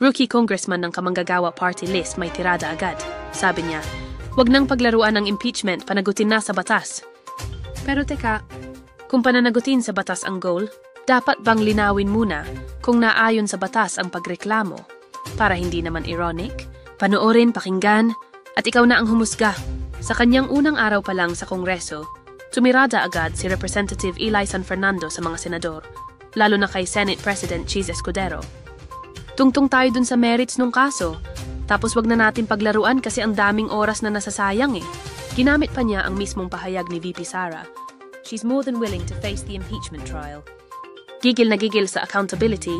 Rookie congressman ng Kamanggagawa Party List may tirada agad. Sabi niya, wag nang paglaruan ng impeachment, panagutin na sa batas. Pero teka, kung pananagutin sa batas ang goal, dapat bang linawin muna kung naayon sa batas ang pagreklamo? Para hindi naman ironic, panoorin, pakinggan, at ikaw na ang humusga. Sa kanyang unang araw pa lang sa Kongreso, tumirada agad si Representative Eli San Fernando sa mga senador, lalo na kay Senate President Cheese Escudero. Tungtong tayo dun sa merits nung kaso, tapos wag na natin paglaruan kasi ang daming oras na nasasayang eh. Ginamit pa niya ang mismong pahayag ni VP Sara. She's more than willing to face the impeachment trial. Gigil na gigil sa accountability,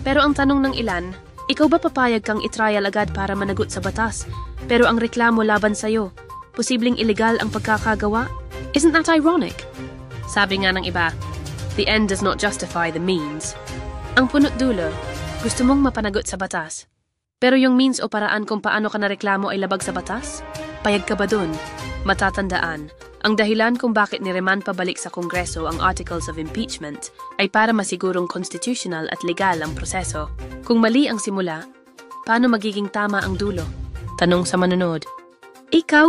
pero ang tanong ng ilan, ikaw ba papayag kang itrial agad para managot sa batas, pero ang reklamo laban sa'yo, posibleng illegal ang pagkakagawa? Isn't that ironic? Sabi nga ng iba, the end does not justify the means. Ang punot dulo, gusto mong mapanagot sa batas, pero yung means o paraan kung paano ka nareklamo ay labag sa batas? Payag ka ba dun? Matatandaan, ang dahilan kung bakit nireman pabalik sa Kongreso ang Articles of Impeachment ay para masigurong constitutional at legal ang proseso. Kung mali ang simula, paano magiging tama ang dulo? Tanong sa manonood. Ikaw,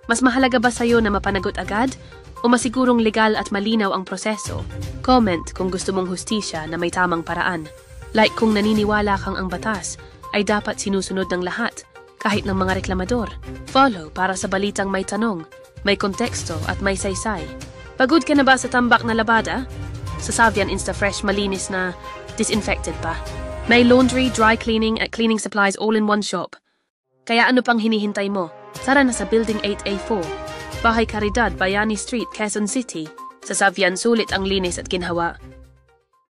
mas mahalaga ba sa'yo na mapanagot agad o masigurong legal at malinaw ang proseso? Comment kung gusto mong hustisya na may tamang paraan. Like kung naniniwala kang ang batas ay dapat sinusunod ng lahat, kahit ng mga reklamador. Follow para sa balitang may tanong, may konteksto at may saysay. Pagod ka na ba sa tambak na labada? Sa Savian Instafresh malinis na disinfected pa. May laundry, dry cleaning at cleaning supplies all in one shop. Kaya ano pang hinihintay mo? Tara na sa Building 8A4, Bahay Caridad, Bayani Street, Quezon City. Sa Savian sulit ang linis at ginhawa.